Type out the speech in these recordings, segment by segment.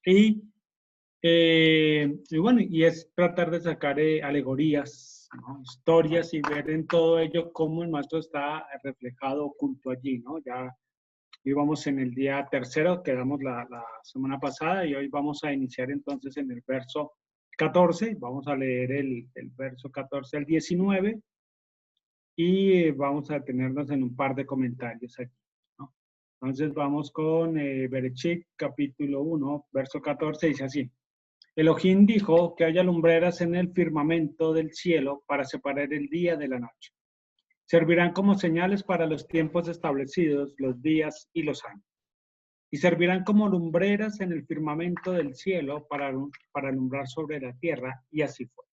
Y, y bueno, y es tratar de sacar alegorías, ¿no? Historias y ver en todo ello cómo el maestro está reflejado, oculto allí, ¿no? Ya íbamos en el día tercero, quedamos la semana pasada y hoy vamos a iniciar entonces en el verso 14, vamos a leer el verso 14 al 19 y vamos a detenernos en un par de comentarios aquí, ¿no? Entonces vamos con Berechit, capítulo 1, verso 14, dice así. Elohim dijo que haya lumbreras en el firmamento del cielo para separar el día de la noche. Servirán como señales para los tiempos establecidos, los días y los años. Y servirán como lumbreras en el firmamento del cielo para alumbrar sobre la tierra, y así fue.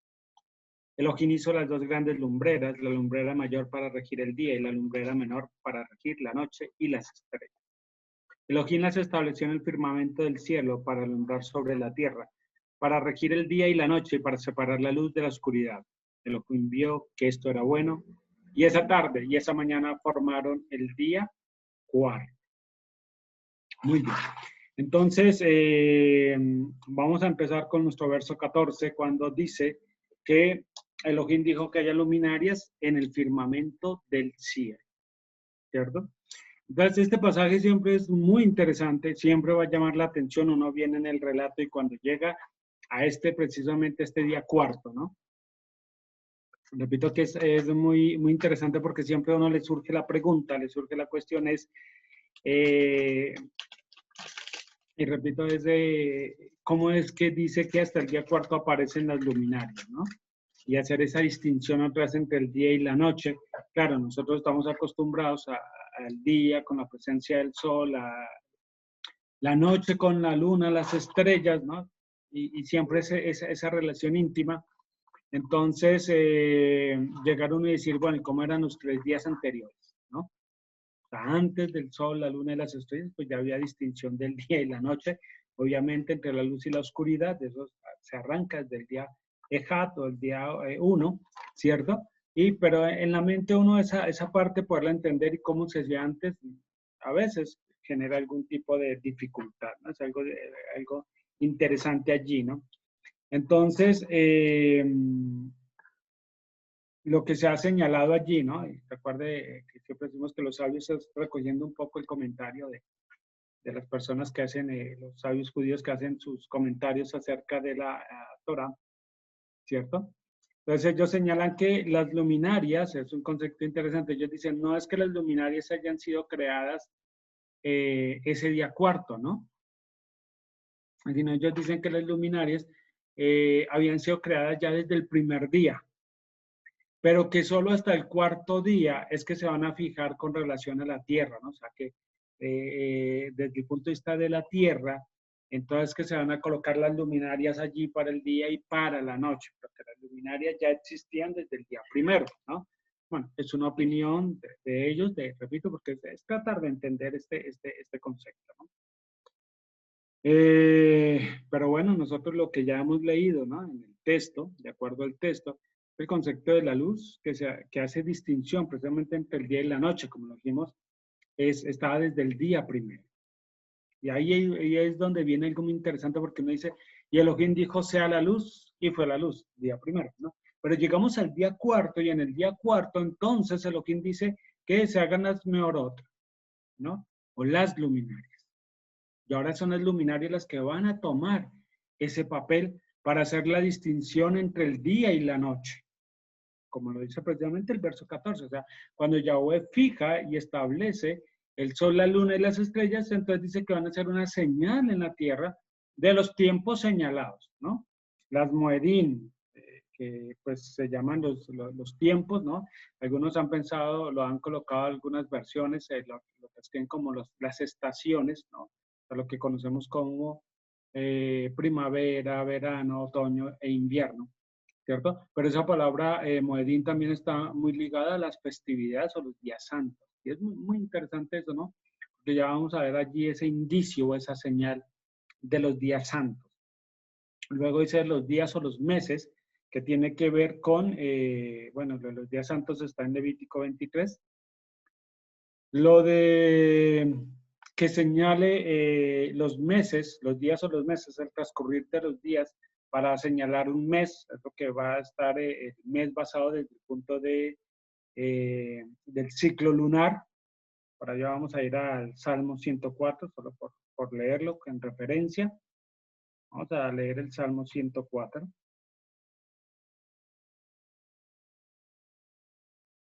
Elohim hizo las dos grandes lumbreras, la lumbrera mayor para regir el día y la lumbrera menor para regir la noche y las estrellas. Elohim las estableció en el firmamento del cielo para alumbrar sobre la tierra, para regir el día y la noche y para separar la luz de la oscuridad. Elohim vio que esto era bueno, y esa tarde y esa mañana formaron el día cuarto. Muy bien. Entonces, vamos a empezar con nuestro verso 14, cuando dice que Elohim dijo que haya luminarias en el firmamento del cielo, ¿cierto? Entonces, este pasaje siempre es muy interesante, siempre va a llamar la atención, uno viene en el relato y cuando llega a precisamente este día cuarto, ¿no? Repito que es muy, muy interesante porque siempre a uno le surge la pregunta, le surge la cuestión y repito, cómo es que dice que hasta el día cuarto aparecen las luminarias, ¿no? Y hacer esa distinción otra vez entre el día y la noche. Claro, nosotros estamos acostumbrados al día con la presencia del sol, la noche con la luna, las estrellas, ¿no? Y siempre esa relación íntima. Entonces, llegar uno y decir, bueno, ¿y cómo eran los 3 días anteriores, ¿no? O sea, antes del sol, la luna y las estrellas, pues ya había distinción del día y la noche. Obviamente, entre la luz y la oscuridad, eso se arranca desde el día Ejat o el día 1, ¿cierto? Pero en la mente uno esa parte, poderla entender y cómo se hacía antes, a veces genera algún tipo de dificultad, ¿no? Es algo interesante allí, ¿no? Entonces, lo que se ha señalado allí, ¿no? Y recuerde que siempre decimos que los sabios es recogiendo un poco el comentario de las personas que hacen, los sabios judíos que hacen sus comentarios acerca de la Torah, ¿cierto? Entonces ellos señalan que las luminarias, es un concepto interesante, ellos dicen, no es que las luminarias hayan sido creadas ese día cuarto, ¿no? Sino ellos dicen que las luminarias habían sido creadas ya desde el primer día, pero que solo hasta el cuarto día es que se van a fijar con relación a la Tierra, ¿no? O sea que desde el punto de vista de la Tierra, entonces que se van a colocar las luminarias allí para el día y para la noche, porque las luminarias ya existían desde el día primero, ¿no? Bueno, es una opinión de ellos, repito, porque es tratar de entender este concepto, ¿no? Pero bueno, nosotros lo que ya hemos leído, ¿no? En el texto, de acuerdo al texto, el concepto de la luz, que hace distinción precisamente entre el día y la noche, como lo dijimos, está desde el día primero. Y ahí es donde viene algo muy interesante porque uno dice, y Elohim dijo, sea la luz, y fue la luz, día primero, ¿no? Pero llegamos al día cuarto, y en el día cuarto, entonces Elohim dice que se hagan las meorot, ¿no? O las luminarias. Y ahora son las luminarias las que van a tomar ese papel para hacer la distinción entre el día y la noche, como lo dice precisamente el verso 14. O sea, cuando Yahweh fija y establece el sol, la luna y las estrellas, entonces dice que van a ser una señal en la tierra de los tiempos señalados, ¿no? Las moedín, que pues se llaman los tiempos, ¿no? Algunos han pensado, lo han colocado algunas versiones, lo que escriben como las estaciones, ¿no? A lo que conocemos como primavera, verano, otoño e invierno, ¿cierto? Pero esa palabra moedín también está muy ligada a las festividades o los días santos. Y es muy, muy interesante eso, ¿no? Porque ya vamos a ver allí ese indicio o esa señal de los días santos. Luego dice los días o los meses, que tiene que ver con, bueno, los días santos está en Levítico 23. Lo de que señale los meses, los días o los meses, el transcurrir de los días para señalar un mes, es lo que va a estar el mes basado desde el punto del ciclo lunar. Para allá vamos a ir al Salmo 104, solo por leerlo en referencia. Vamos a leer el Salmo 104.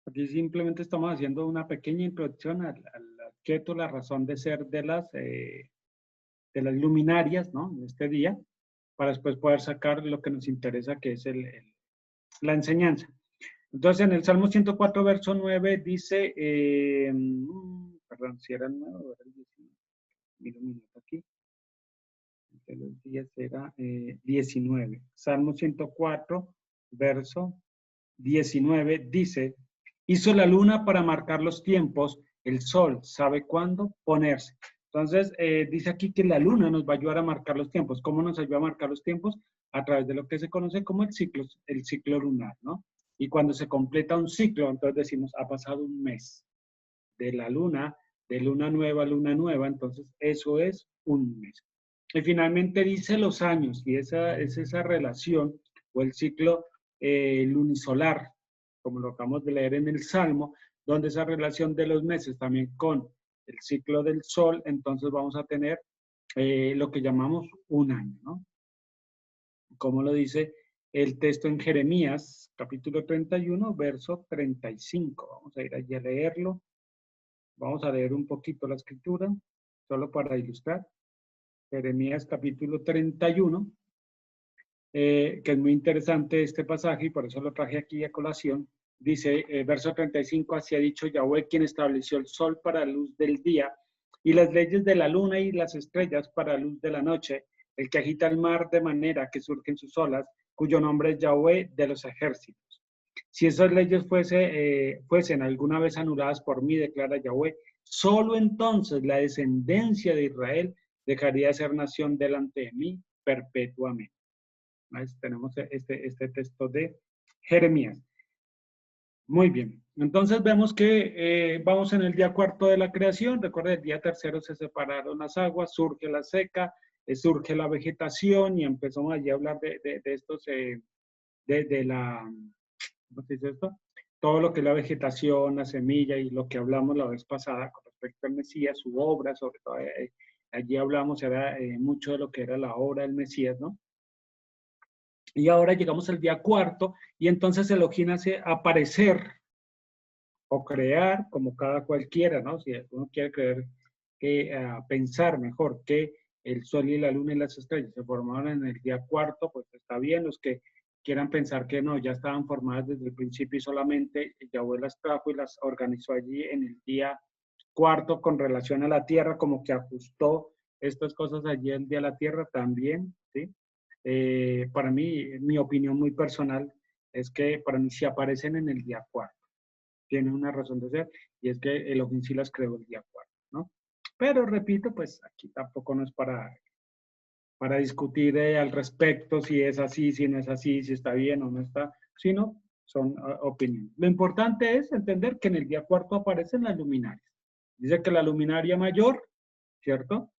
Aquí simplemente estamos haciendo una pequeña introducción al objeto, la razón de ser de las luminarias, ¿no? En este día, para después poder sacar lo que nos interesa, que es la enseñanza. Entonces, en el Salmo 104, verso 9, dice, perdón, si era el 9 o era el 19, mira un minuto aquí, de los días era 19. Salmo 104, verso 19, dice, hizo la luna para marcar los tiempos, el sol sabe cuándo ponerse. Entonces, dice aquí que la luna nos va a ayudar a marcar los tiempos. ¿Cómo nos ayuda a marcar los tiempos? A través de lo que se conoce como el ciclo lunar, ¿no? Y cuando se completa un ciclo, entonces decimos, ha pasado un mes de la luna, de luna nueva, entonces eso es un mes. Y finalmente dice los años, y esa es esa relación o el ciclo lunisolar, como lo acabamos de leer en el Salmo, donde esa relación de los meses también con el ciclo del sol, entonces vamos a tener lo que llamamos un año, ¿no? Como lo dice el texto en Jeremías, capítulo 31, verso 35. Vamos a ir allí a leerlo. Vamos a leer un poquito la escritura, solo para ilustrar. Jeremías, capítulo 31, que es muy interesante este pasaje y por eso lo traje aquí a colación. Dice, verso 35, así ha dicho Yahweh, quien estableció el sol para la luz del día y las leyes de la luna y las estrellas para la luz de la noche, el que agita el mar de manera que surgen sus olas, cuyo nombre es Yahweh de los ejércitos. Si esas leyes fuesen alguna vez anuladas por mí, declara Yahweh, solo entonces la descendencia de Israel dejaría de ser nación delante de mí perpetuamente. Tenemos este texto de Jeremías. Muy bien. Entonces vemos que vamos en el día cuarto de la creación. Recuerda, el día tercero se separaron las aguas, surge la seca, surge la vegetación y empezamos allí a hablar de estos, de la, ¿cómo se dice esto? Todo lo que es la vegetación, la semilla y lo que hablamos la vez pasada con respecto al Mesías, su obra, sobre todo allí hablamos, era mucho de lo que era la obra del Mesías, ¿no? Y ahora llegamos al día cuarto y entonces Elohim hace aparecer o crear como cada cualquiera, ¿no? Si uno quiere creer, pensar mejor que el sol y la luna y las estrellas se formaron en el día cuarto, pues está bien. Los que quieran pensar que no, ya estaban formadas desde el principio y solamente Yahweh las trajo y las organizó allí en el día cuarto con relación a la tierra, como que ajustó estas cosas allí el día de la tierra también, ¿sí? Para mí, mi opinión muy personal es que para mí sí aparecen en el día cuarto. Tiene una razón de ser y es que Elohim sí las creó el día cuarto, ¿no? Pero repito, pues aquí tampoco no es para discutir al respecto si es así, si no es así, si está bien o no está, sino son opiniones. Lo importante es entender que en el día cuarto aparecen las luminarias. Dice que la luminaria mayor, ¿cierto?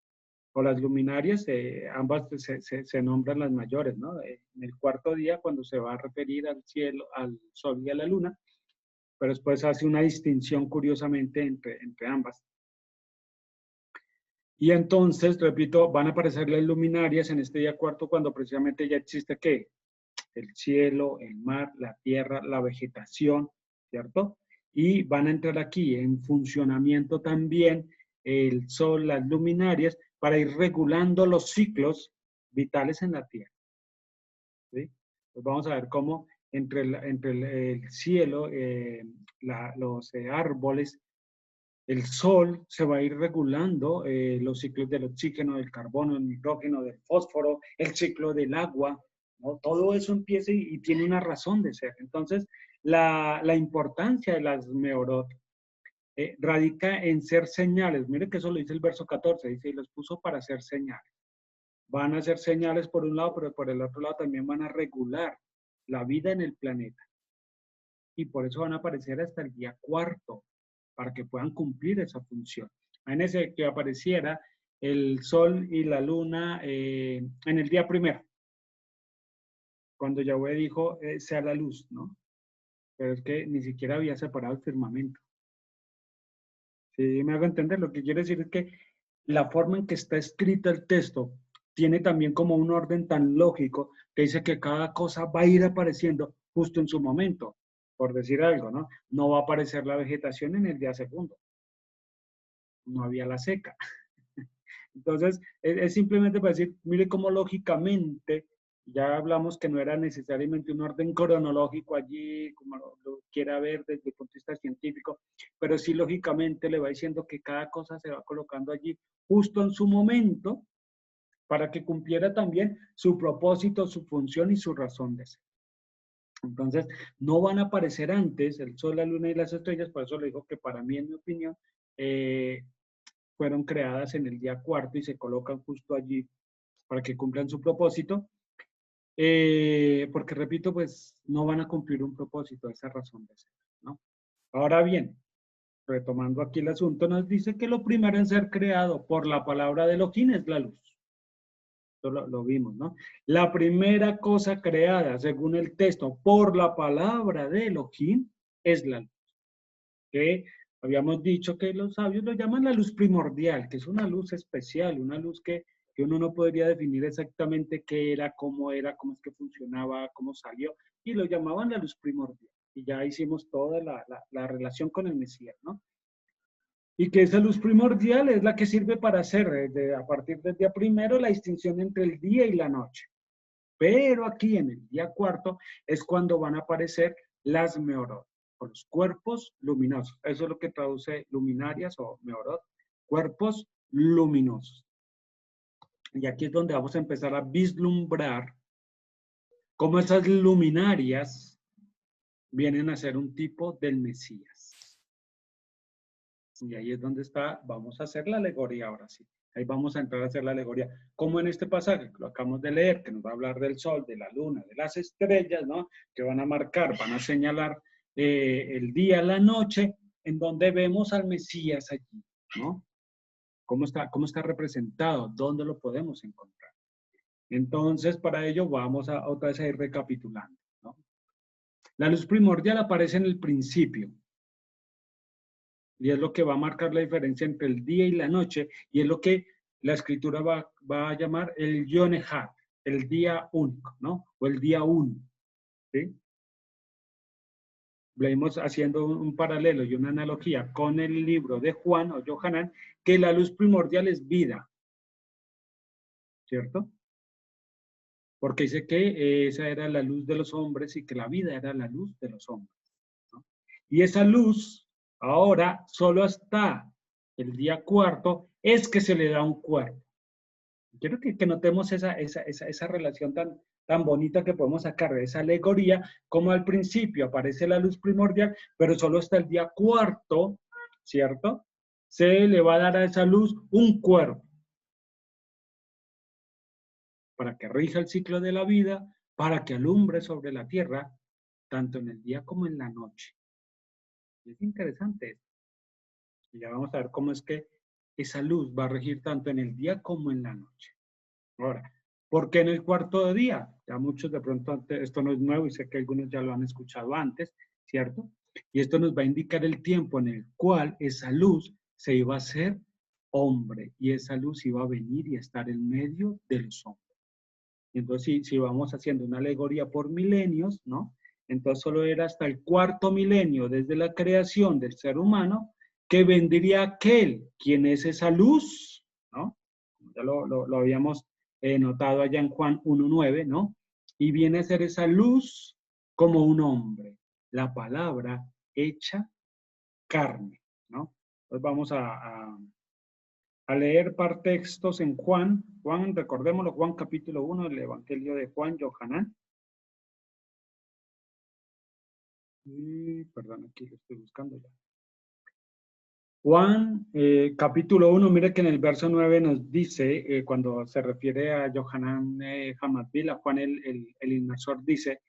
O las luminarias, ambas se nombran las mayores, ¿no? En el cuarto día, cuando se va a referir al cielo, al sol y a la luna, pero después hace una distinción curiosamente entre ambas. Y entonces, repito, van a aparecer las luminarias en este día cuarto cuando precisamente ya existe ¿qué? El cielo, el mar, la tierra, la vegetación, ¿cierto? Y van a entrar aquí en funcionamiento también el sol, las luminarias, para ir regulando los ciclos vitales en la tierra. ¿Sí? Pues vamos a ver cómo entre el cielo, los árboles, el sol se va a ir regulando los ciclos del oxígeno, del carbono, del nitrógeno, del fósforo, el ciclo del agua, ¿no? Todo eso empieza y tiene una razón de ser. Entonces, la importancia de las meorot radica en ser señales. Mire que eso lo dice el verso 14, dice, y los puso para hacer señales. Van a ser señales por un lado, pero por el otro lado también van a regular la vida en el planeta. Y por eso van a aparecer hasta el día cuarto, para que puedan cumplir esa función. Imagínense que apareciera el sol y la luna en el día primero, cuando Yahweh dijo, sea la luz, ¿no? Pero es que ni siquiera había separado el firmamento. ¿Sí me hago entender? Lo que quiero decir es que la forma en que está escrito el texto tiene también como un orden tan lógico que dice que cada cosa va a ir apareciendo justo en su momento, por decir algo, ¿no? No va a aparecer la vegetación en el día segundo. No había la seca. Entonces, es simplemente para decir, mire cómo lógicamente, ya hablamos que no era necesariamente un orden cronológico allí, como lo quiera ver desde el punto de vista científico, pero sí lógicamente le va diciendo que cada cosa se va colocando allí justo en su momento para que cumpliera también su propósito, su función y su razón de ser. Entonces, no van a aparecer antes el sol, la luna y las estrellas, por eso le digo que para mí, en mi opinión, fueron creadas en el día cuarto y se colocan justo allí para que cumplan su propósito, porque repito, pues no van a cumplir un propósito, esa razón de ser, ¿no? Ahora bien, retomando aquí el asunto, nos dice que lo primero en ser creado por la palabra de Elohim es la luz. Esto lo vimos, ¿no? La primera cosa creada, según el texto, por la palabra de Elohim es la luz. Que habíamos dicho que los sabios lo llaman la luz primordial, que es una luz especial, una luz que uno no podría definir exactamente qué era, cómo es que funcionaba, cómo salió, y lo llamaban la luz primordial. Y ya hicimos toda la relación con el Mesías, ¿no? Y que esa luz primordial es la que sirve para hacer, a partir del día primero, la distinción entre el día y la noche. Pero aquí en el día cuarto es cuando van a aparecer las meorot, o los cuerpos luminosos. Eso es lo que traduce luminarias o meorot, cuerpos luminosos. Y aquí es donde vamos a empezar a vislumbrar cómo esas luminarias vienen a ser un tipo del Mesías. Y ahí es donde está, vamos a hacer la alegoría ahora sí. Ahí vamos a entrar a hacer la alegoría. Como en este pasaje que lo acabamos de leer, que nos va a hablar del sol, de la luna, de las estrellas, ¿no? Que van a marcar, van a señalar el día, la noche, en donde vemos al Mesías allí, ¿no? ¿Cómo está representado? ¿Dónde lo podemos encontrar? Entonces, para ello vamos a otra vez a ir recapitulando, ¿no? La luz primordial aparece en el principio. Y es lo que va a marcar la diferencia entre el día y la noche, y es lo que la escritura va a llamar el Yom Echad, el día único, ¿no? O el día uno, ¿sí? Venimos haciendo un paralelo y una analogía con el libro de Juan o Yohanan, que la luz primordial es vida, ¿cierto? Porque dice que esa era la luz de los hombres y que la vida era la luz de los hombres, ¿no? Y esa luz ahora solo hasta el día cuarto es que se le da un cuerpo. Quiero que notemos esa relación tan bonita que podemos sacar de esa alegoría, como al principio aparece la luz primordial, pero solo hasta el día cuarto, ¿cierto? Se le va a dar a esa luz un cuerpo para que rija el ciclo de la vida, para que alumbre sobre la tierra, tanto en el día como en la noche. Es interesante esto. Y ya vamos a ver cómo es que esa luz va a regir tanto en el día como en la noche. Ahora, ¿por qué en el cuarto de día? Ya muchos de pronto, esto no es nuevo y sé que algunos ya lo han escuchado antes, ¿cierto? Y esto nos va a indicar el tiempo en el cual esa luz se iba a hacer hombre y esa luz iba a venir y a estar en medio de los hombres. Entonces, si vamos haciendo una alegoría por milenios, ¿no? Entonces solo era hasta el cuarto milenio desde la creación del ser humano que vendría aquel, quien es esa luz, ¿no? Ya lo habíamos notado allá en Juan 1:9, ¿no? Y viene a ser esa luz como un hombre, la palabra hecha carne, ¿no? Entonces vamos a leer par textos en Juan, recordémoslo, Juan capítulo 1, el Evangelio de Juan, Yohanan. Perdón, aquí lo estoy buscando ya. Juan, capítulo 1, mire que en el verso 9 nos dice, cuando se refiere a Yohanan Hamadbil, a Juan el inmersor, dice,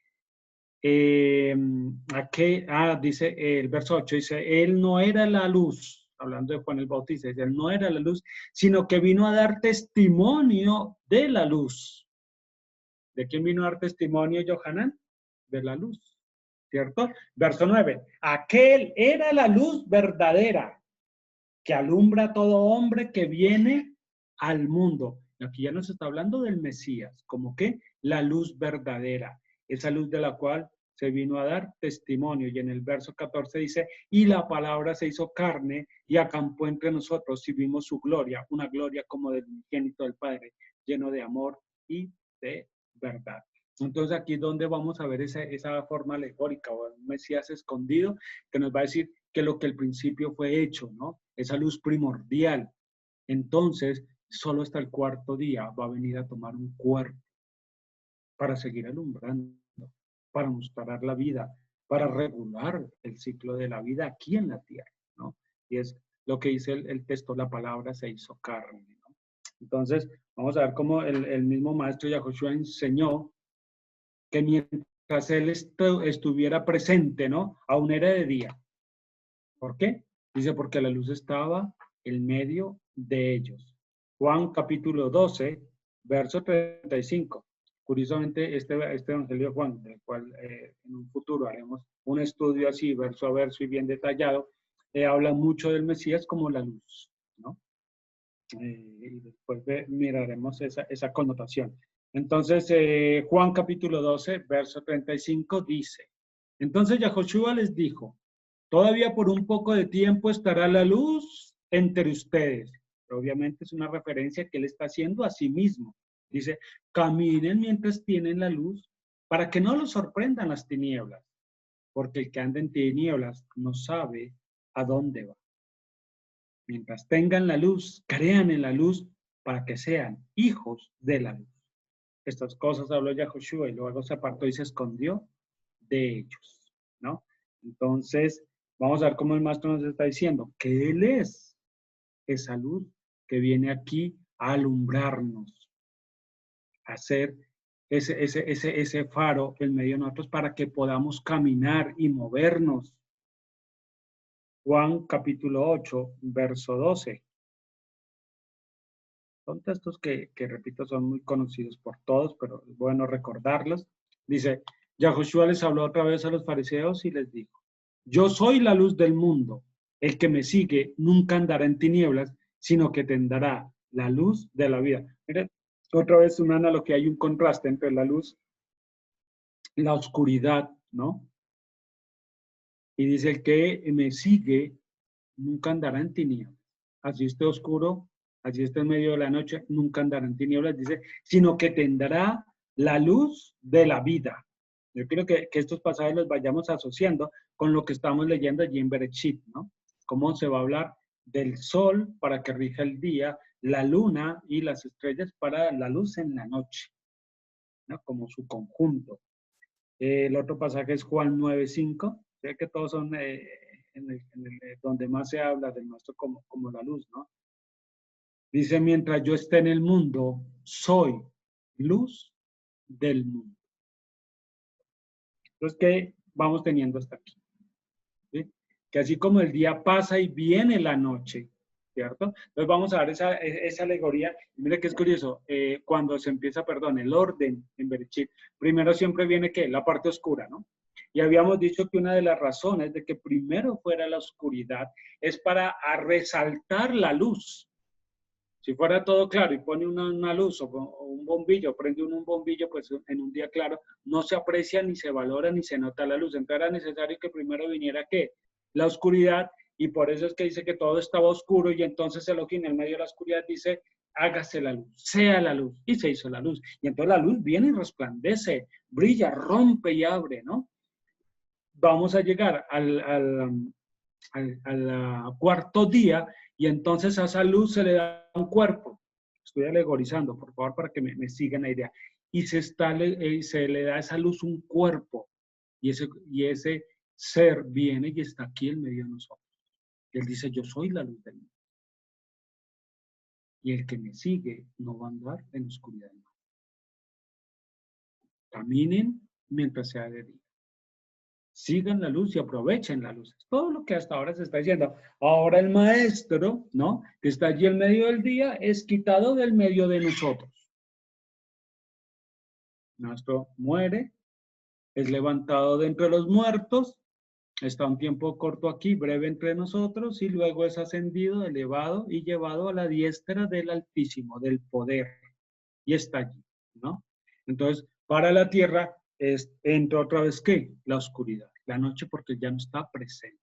dice el verso 8, dice, él no era la luz hablando de Juan el Bautista, dice, él no era la luz, sino que vino a dar testimonio de la luz. ¿De quién vino a dar testimonio Yohanan? De la luz, ¿cierto? Verso 9, aquel era la luz verdadera que alumbra a todo hombre que viene al mundo. Aquí ya nos está hablando del Mesías, como que la luz verdadera, esa luz de la cual se vino a dar testimonio. Y en el verso 14 dice, y la palabra se hizo carne y acampó entre nosotros y vimos su gloria, una gloria como del unigénito del Padre, lleno de amor y de verdad. Entonces aquí es donde vamos a ver esa forma alegórica o un Mesías escondido que nos va a decir que lo que al principio fue hecho, ¿no? Esa luz primordial. Entonces, solo hasta el cuarto día va a venir a tomar un cuerpo para seguir alumbrando, para mostrar la vida, para regular el ciclo de la vida aquí en la tierra, ¿no? Y es lo que dice el texto, la palabra se hizo carne, ¿no? Entonces, vamos a ver cómo el mismo maestro Yahushua enseñó que mientras él estuviera presente, ¿no? Aún era de día. ¿Por qué? Dice, porque la luz estaba en medio de ellos. Juan capítulo 12, verso 35. Curiosamente, este Evangelio de Juan, del cual en un futuro haremos un estudio así, verso a verso y bien detallado, habla mucho del Mesías como la luz, ¿no? Y después miraremos esa connotación. Entonces, Juan capítulo 12, verso 35 dice, entonces Yahoshua les dijo, todavía por un poco de tiempo estará la luz entre ustedes. Obviamente es una referencia que él está haciendo a sí mismo. Dice, caminen mientras tienen la luz para que no los sorprendan las tinieblas, porque el que anda en tinieblas no sabe a dónde va. Mientras tengan la luz, crean en la luz para que sean hijos de la luz. Estas cosas habló Yahoshua y luego se apartó y se escondió de ellos, ¿no? Entonces, vamos a ver cómo el maestro nos está diciendo que él es esa luz que viene aquí a alumbrarnos, a hacer ese faro en medio de nosotros para que podamos caminar y movernos. Juan capítulo 8, verso 12. Son textos que, repito, son muy conocidos por todos, pero es bueno recordarlos. Dice, Yahoshua les habló otra vez a los fariseos y les dijo, yo soy la luz del mundo. El que me sigue nunca andará en tinieblas, sino que tendrá la luz de la vida. Miren, otra vez una analogía, hay un contraste entre la luz y la oscuridad, ¿no? Y dice, el que me sigue nunca andará en tinieblas. Así esté oscuro, así esté en medio de la noche, nunca andará en tinieblas, dice, sino que tendrá la luz de la vida. Yo quiero que estos pasajes los vayamos asociando con lo que estamos leyendo allí en Bereshit, ¿no? Cómo se va a hablar del sol para que rija el día, la luna y las estrellas para la luz en la noche, ¿no? Como su conjunto. El otro pasaje es Juan 9:5. Sé que todos son donde más se habla del nuestro como la luz, ¿no? Dice, mientras yo esté en el mundo, soy luz del mundo. Entonces, ¿qué vamos teniendo hasta aquí? ¿Sí? Que así como el día pasa y viene la noche, ¿cierto? Entonces vamos a ver esa alegoría. Y mire que es curioso, cuando se empieza, perdón, el orden en Bereshit, primero siempre viene, ¿qué? La parte oscura, ¿no? Y habíamos dicho que una de las razones de que primero fuera la oscuridad es para resaltar la luz. Si fuera todo claro y pone una luz o un bombillo, prende un bombillo, pues en un día claro no se aprecia, ni se valora, ni se nota la luz. Entonces era necesario que primero viniera, ¿qué? La oscuridad, y por eso es que dice que todo estaba oscuro, y entonces Elohim en medio de la oscuridad dice, hágase la luz, sea la luz, y se hizo la luz. Y entonces la luz viene y resplandece, brilla, rompe y abre, ¿no? Vamos a llegar al cuarto día y entonces a esa luz se le da un cuerpo. Estoy alegorizando, por favor, para que me sigan la idea. Y se le da a esa luz un cuerpo y ese ser viene y está aquí en medio de nosotros. Él dice, yo soy la luz del mundo. Y el que me sigue no va a andar en oscuridad. Caminen mientras sea de día. sigan la luz y aprovechen la luz. Todo lo que hasta ahora se está diciendo. Ahora el maestro, ¿no? Que está allí en medio del día, es quitado del medio de nosotros. El maestro muere, es levantado de entre los muertos, está un tiempo corto aquí, breve entre nosotros, y luego es ascendido, elevado y llevado a la diestra del Altísimo, del poder. Y está allí, ¿no? Entonces, para la tierra entra otra vez, ¿qué? La oscuridad, la noche, porque ya no está presente.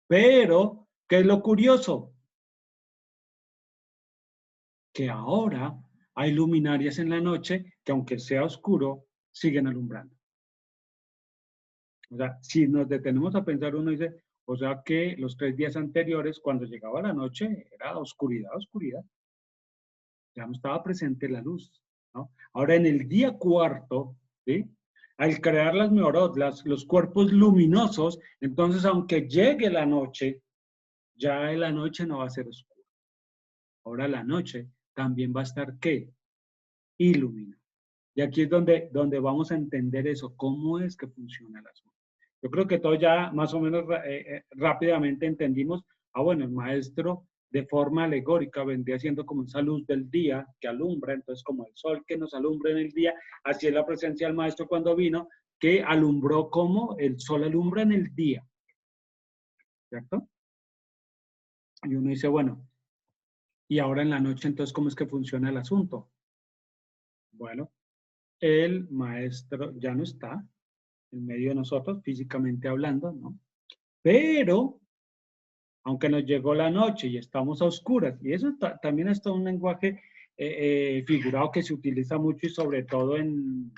Pero, ¿qué es lo curioso? Que ahora hay luminarias en la noche que, aunque sea oscuro, siguen alumbrando. O sea, si nos detenemos a pensar, uno dice, o sea que los 3 días anteriores, cuando llegaba la noche, era oscuridad, oscuridad. Ya no estaba presente la luz, ¿no? Ahora en el día cuarto, ¿sí? Al crear las meorot, los cuerpos luminosos, entonces aunque llegue la noche, ya en la noche no va a ser oscura. Ahora la noche también va a estar, ¿qué? Iluminada. Y aquí es donde vamos a entender eso, cómo es que funciona el asunto. Yo creo que todos ya más o menos rápidamente entendimos, bueno, el maestro de forma alegórica vendría siendo como esa luz del día que alumbra, entonces como el sol que nos alumbra en el día, así es la presencia del maestro cuando vino, que alumbró como el sol alumbra en el día, ¿cierto? Y uno dice, bueno, y ahora en la noche, entonces, ¿cómo es que funciona el asunto? Bueno, el maestro ya no está en medio de nosotros, físicamente hablando, ¿no? Pero, aunque nos llegó la noche y estamos a oscuras, y eso también es todo un lenguaje figurado que se utiliza mucho y sobre todo en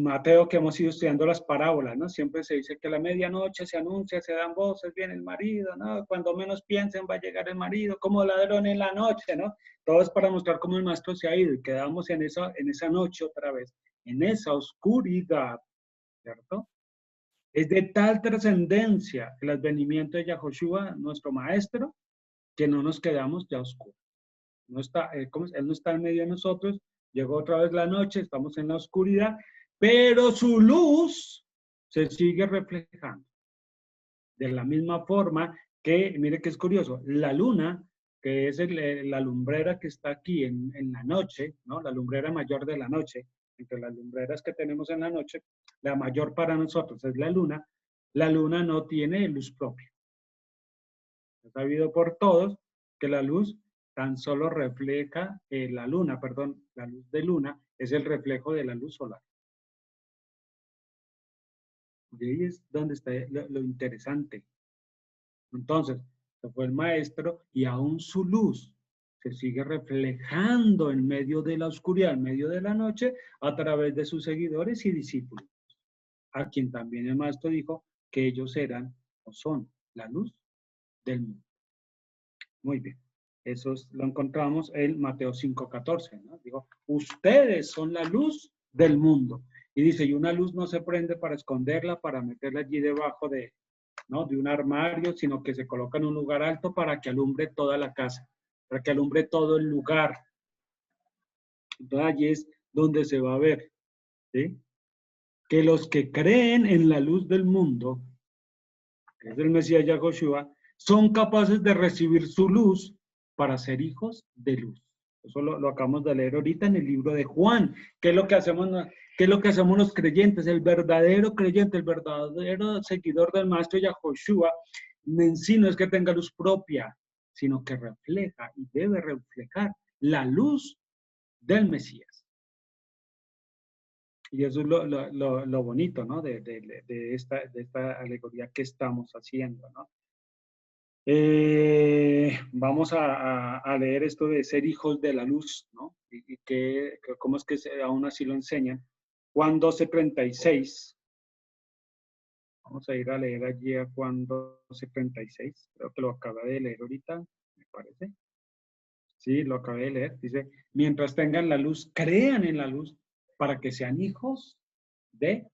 Mateo, que hemos ido estudiando las parábolas, ¿no? Siempre se dice que a la medianoche se anuncia, se dan voces, viene el marido, ¿no? Cuando menos piensen va a llegar el marido, como ladrón en la noche, ¿no? Todo es para mostrar cómo el maestro se ha ido y quedamos en esa noche otra vez, en esa oscuridad, ¿cierto? Es de tal trascendencia el advenimiento de Yahoshua, nuestro maestro, que no nos quedamos ya oscuros. No está, él no está en medio de nosotros, llegó otra vez la noche, estamos en la oscuridad, pero su luz se sigue reflejando. De la misma forma que, mire que es curioso, la luna, que es la lumbrera que está aquí en la noche, ¿no? La lumbrera mayor de la noche, entre las lumbreras que tenemos en la noche, la mayor para nosotros es la luna no tiene luz propia. Es sabido por todos que la luz tan solo refleja, la luna, perdón, la luz de luna es el reflejo de la luz solar. Y ahí es donde está lo interesante. Entonces, se fue el maestro y aún su luz se sigue reflejando en medio de la oscuridad, en medio de la noche, a través de sus seguidores y discípulos, a quien también el maestro dijo que ellos eran o son la luz del mundo. Muy bien. Eso lo encontramos en Mateo 5:14, ¿no? Digo, ustedes son la luz del mundo. Y dice, y una luz no se prende para esconderla, para meterla allí debajo ¿no? de un armario, sino que se coloca en un lugar alto para que alumbre toda la casa, para que alumbre todo el lugar. Entonces allí es donde se va a ver, ¿sí? Que los que creen en la luz del mundo, que es el Mesías Yahoshua, son capaces de recibir su luz para ser hijos de luz. Eso lo acabamos de leer ahorita en el libro de Juan. ¿Qué es lo que hacemos, qué es lo que hacemos los creyentes? El verdadero creyente, el verdadero seguidor del Maestro Yahoshua, en sí no es que tenga luz propia, sino que refleja y debe reflejar la luz del Mesías. Y eso es lo bonito, ¿no? De esta alegoría que estamos haciendo, ¿no? Vamos a leer esto de ser hijos de la luz, ¿no? Y cómo es que aún así lo enseñan. Juan 12:36. Vamos a ir a leer allí a Juan 12:36. Creo que lo acabé de leer ahorita, me parece. Sí, lo acabé de leer. Dice, mientras tengan la luz, crean en la luz para que sean hijos de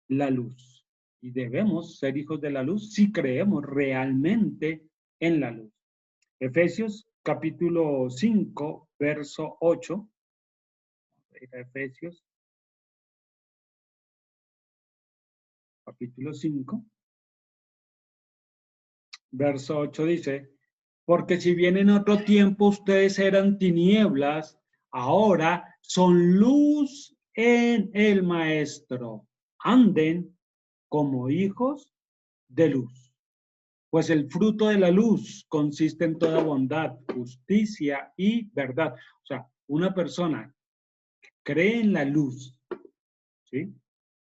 la luz. Y debemos ser hijos de la luz si creemos realmente en la luz. Efesios capítulo 5, verso 8. Efesios capítulo 5, verso 8 dice, porque si bien en otro tiempo ustedes eran tinieblas, ahora son luz en el Maestro. Anden como hijos de luz. Pues el fruto de la luz consiste en toda bondad, justicia y verdad. O sea, una persona que cree en la luz, ¿sí?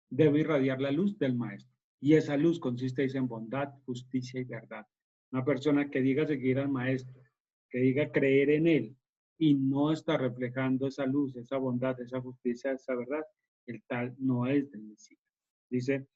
Debe irradiar la luz del Maestro. Y esa luz consiste en bondad, justicia y verdad. Una persona que diga seguir al Maestro, que diga creer en Él y no está reflejando esa luz, esa bondad, esa justicia, esa verdad, el tal no es del Mesías. Dice,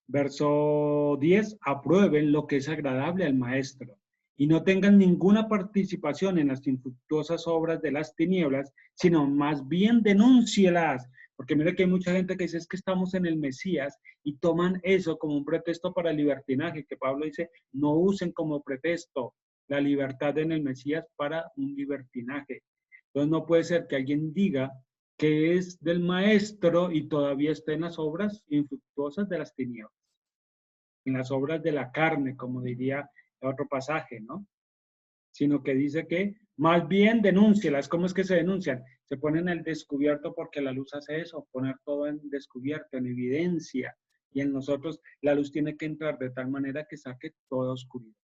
verso 10, aprueben lo que es agradable al Maestro y no tengan ninguna participación en las infructuosas obras de las tinieblas, sino más bien denúncielas. Porque mira que hay mucha gente que dice es que estamos en el Mesías y toman eso como un pretexto para el libertinaje, que Pablo dice, no usen como pretexto la libertad en el Mesías para un libertinaje. Entonces no puede ser que alguien diga que es del Maestro y todavía esté en las obras infructuosas de las tinieblas, en las obras de la carne, como diría otro pasaje, ¿no? Sino que dice que más bien denúncielas. ¿Cómo es que se denuncian? Se ponen al descubierto porque la luz hace eso, poner todo en descubierto, en evidencia. Y en nosotros la luz tiene que entrar de tal manera que saque toda oscuridad.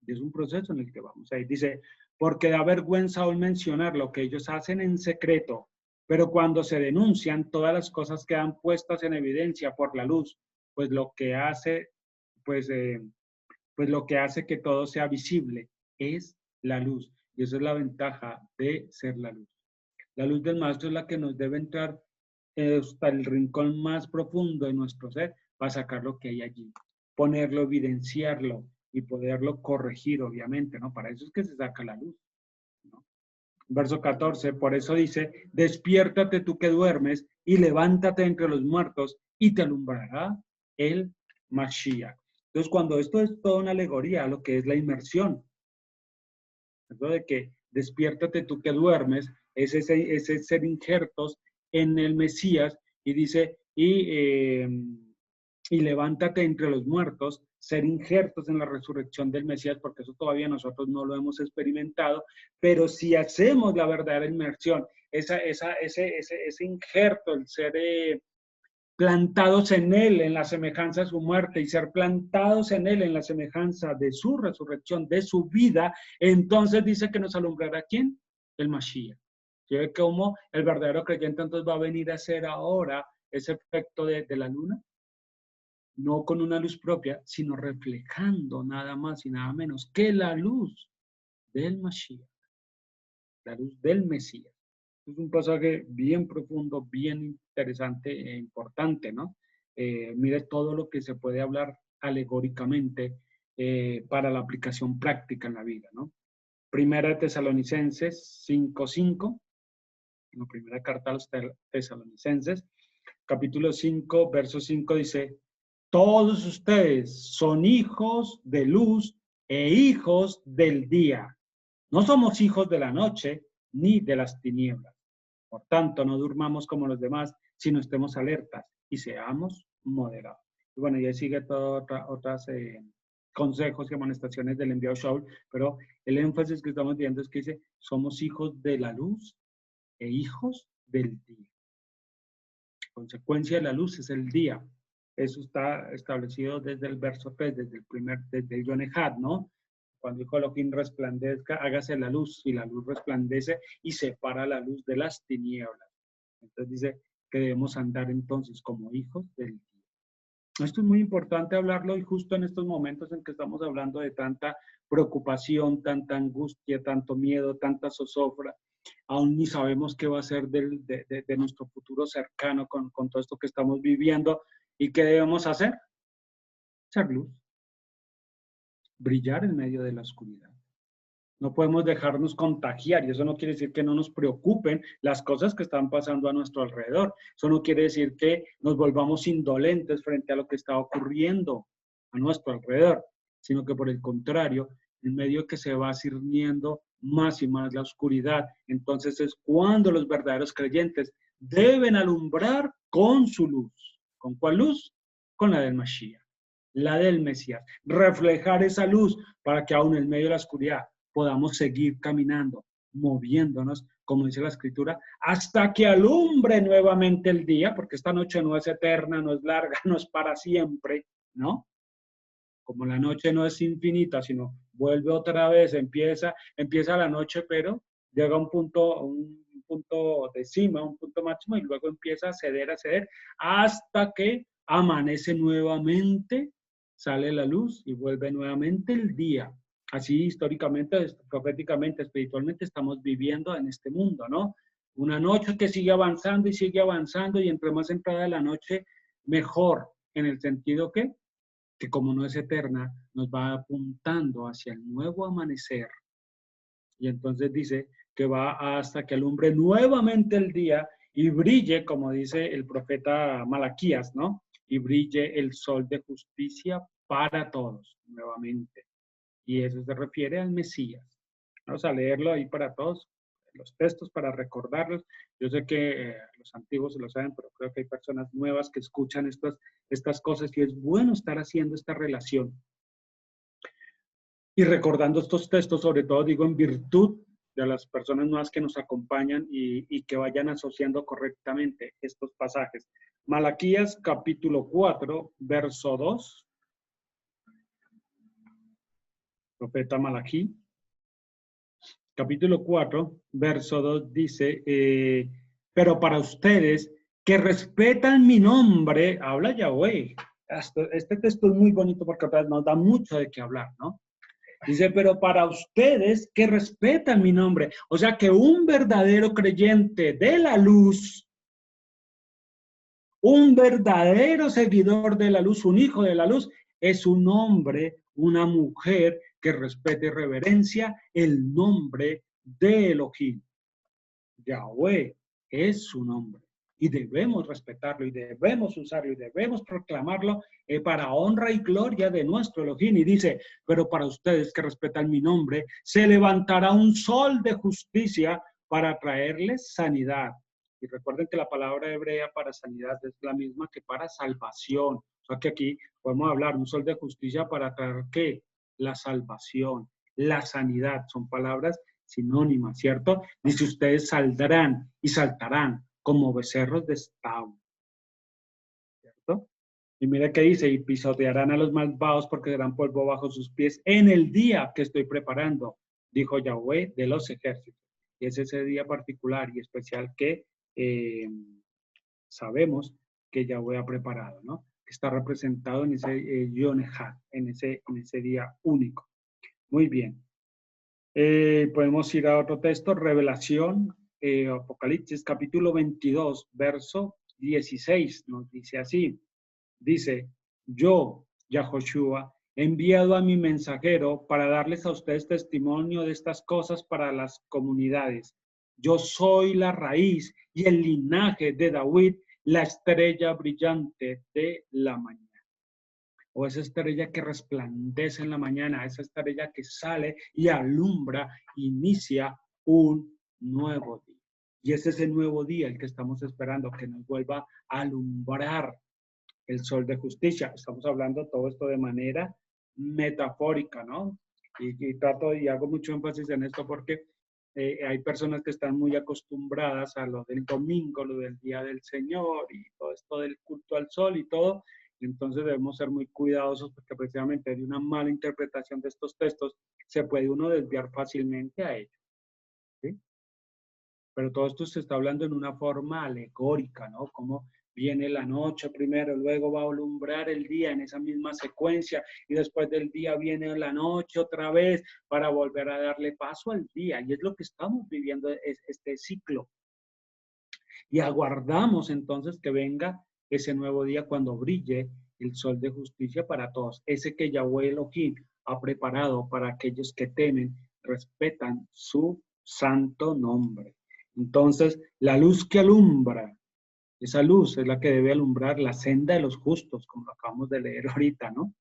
Y es un proceso en el que vamos a ir. Dice, porque da vergüenza aún mencionar lo que ellos hacen en secreto, pero cuando se denuncian, todas las cosas quedan puestas en evidencia por la luz, pues lo que hace, pues, pues lo que hace que todo sea visible es la luz. Y esa es la ventaja de ser la luz. La luz del Maestro es la que nos debe entrar hasta el rincón más profundo de nuestro ser para sacar lo que hay allí, ponerlo, evidenciarlo y poderlo corregir, obviamente, ¿no? Para eso es que se saca la luz, ¿no? Verso 14, por eso dice, despiértate tú que duermes y levántate entre los muertos y te alumbrará el Mashiach. Entonces, cuando esto es toda una alegoría a lo que es la inmersión, ¿no? De que despiértate tú que duermes, es ese ser injertos en el Mesías y dice, y levántate entre los muertos, ser injertos en la resurrección del Mesías, porque eso todavía nosotros no lo hemos experimentado, pero si hacemos la verdadera inmersión, ese injerto, el ser plantados en Él, en la semejanza de su muerte, y ser plantados en Él, en la semejanza de su resurrección, de su vida, entonces dice que nos alumbrará ¿quién? El Mashiach. ¿Ve cómo el verdadero creyente entonces va a venir a ser ahora ese efecto de la luna? No con una luz propia, sino reflejando nada más y nada menos que la luz del Mashiach, la luz del Mesías. Es un pasaje bien profundo, bien interesante e importante, ¿no? Mire todo lo que se puede hablar alegóricamente para la aplicación práctica en la vida, ¿no? Primera de Tesalonicenses 5:5, la primera carta a los Tesalonicenses, capítulo 5, verso 5 dice, todos ustedes son hijos de luz e hijos del día. No somos hijos de la noche ni de las tinieblas. Por tanto, no durmamos como los demás, sino estemos alertas y seamos moderados. Y bueno, y ahí sigue todas otras consejos y amonestaciones del enviado Shaul, pero el énfasis que estamos viendo es que dice, somos hijos de la luz e hijos del día. Consecuencia de la luz es el día. Eso está establecido desde el verso 3, desde el Yonejad, ¿no? Cuando dijo Elohim resplandezca, hágase la luz, y la luz resplandece y separa la luz de las tinieblas. Entonces dice que debemos andar entonces como hijos del día. Esto es muy importante hablarlo y justo en estos momentos en que estamos hablando de tanta preocupación, tanta angustia, tanto miedo, tanta zozobra, aún ni sabemos qué va a ser de nuestro futuro cercano con todo esto que estamos viviendo y qué debemos hacer. Ser luz, brillar en medio de la oscuridad. No podemos dejarnos contagiar y eso no quiere decir que no nos preocupen las cosas que están pasando a nuestro alrededor. Eso no quiere decir que nos volvamos indolentes frente a lo que está ocurriendo a nuestro alrededor, sino que por el contrario, en medio que se va cirniendo más y más la oscuridad, entonces es cuando los verdaderos creyentes deben alumbrar con su luz. ¿Con cuál luz? con la del Mashiach, la del Mesías. Reflejar esa luz para que aún en medio de la oscuridad podamos seguir caminando, moviéndonos, como dice la Escritura, hasta que alumbre nuevamente el día, porque esta noche no es eterna, no es larga, no es para siempre, ¿no? Como la noche no es infinita, sino vuelve otra vez, empieza la noche, pero llega a un punto de cima, un punto máximo, y luego empieza a ceder, hasta que amanece nuevamente, sale la luz y vuelve nuevamente el día. Así históricamente, proféticamente, espiritualmente estamos viviendo en este mundo, ¿no? Una noche que sigue avanzando y entre más entrada la noche, mejor, en el sentido que como no es eterna, nos va apuntando hacia el nuevo amanecer. Y entonces dice que va hasta que alumbre nuevamente el día y brille, como dice el profeta Malaquías, ¿no? Y brille el sol de justicia para todos, nuevamente. Y eso se refiere al Mesías. Vamos a leerlo ahí para todos, los textos para recordarlos. Yo sé que los antiguos se lo saben, pero creo que hay personas nuevas que escuchan estas cosas y es bueno estar haciendo esta relación. Y recordando estos textos, sobre todo digo en virtud de las personas nuevas que nos acompañan y que vayan asociando correctamente estos pasajes. Malaquías capítulo 4, verso 2. Profeta Malaquí. Capítulo 4, verso 2 dice, pero para ustedes que respetan mi nombre, habla Yahweh. Este texto es muy bonito porque nos da mucho de qué hablar, ¿no? Dice, pero para ustedes que respetan mi nombre, o sea que un verdadero creyente de la luz, un verdadero seguidor de la luz, un hijo de la luz, es un hombre, una mujer que respete y reverencia el nombre de Elohim. Yahweh es su nombre y debemos respetarlo y debemos usarlo y debemos proclamarlo para honra y gloria de nuestro Elohim. Y dice, pero para ustedes que respetan mi nombre, se levantará un sol de justicia para traerles sanidad. Y recuerden que la palabra hebrea para sanidad es la misma que para salvación. O sea que aquí podemos hablar un sol de justicia para traer ¿qué? La salvación, la sanidad. Son palabras sinónimas, ¿cierto? Dice, ustedes saldrán y saltarán como becerros de establo, ¿cierto? Y mira que dice, y pisotearán a los malvados porque serán polvo bajo sus pies en el día que estoy preparando, dijo Yahweh de los ejércitos. Y es ese día particular y especial que sabemos que Yahweh ha preparado, ¿no? Que está representado en ese Yom Had, en ese día único. Muy bien. Podemos ir a otro texto, Revelación, Apocalipsis, capítulo 22, verso 16, nos dice así, dice, yo, Yahoshua, he enviado a mi mensajero para darles a ustedes testimonio de estas cosas para las comunidades. Yo soy la raíz y el linaje de David, la estrella brillante de la mañana. O esa estrella que resplandece en la mañana, esa estrella que sale y alumbra, inicia un nuevo día. Y ese es el nuevo día el que estamos esperando, que nos vuelva a alumbrar el sol de justicia. Estamos hablando todo esto de manera metafórica, ¿no? Y trato y hago mucho énfasis en esto porque hay personas que están muy acostumbradas a lo del domingo, lo del día del Señor y todo esto del culto al sol y todo. Entonces debemos ser muy cuidadosos porque precisamente de una mala interpretación de estos textos se puede uno desviar fácilmente a ello. ¿Sí? Pero todo esto se está hablando en una forma alegórica, ¿no? Como viene la noche primero, luego va a alumbrar el día en esa misma secuencia y después del día viene la noche otra vez para volver a darle paso al día. Y es lo que estamos viviendo, este ciclo. Y aguardamos entonces que venga ese nuevo día cuando brille el sol de justicia para todos, ese que Yahweh Elohim ha preparado para aquellos que temen, respetan su santo nombre. Entonces, la luz que alumbra, esa luz es la que debe alumbrar la senda de los justos, como lo acabamos de leer ahorita, ¿no?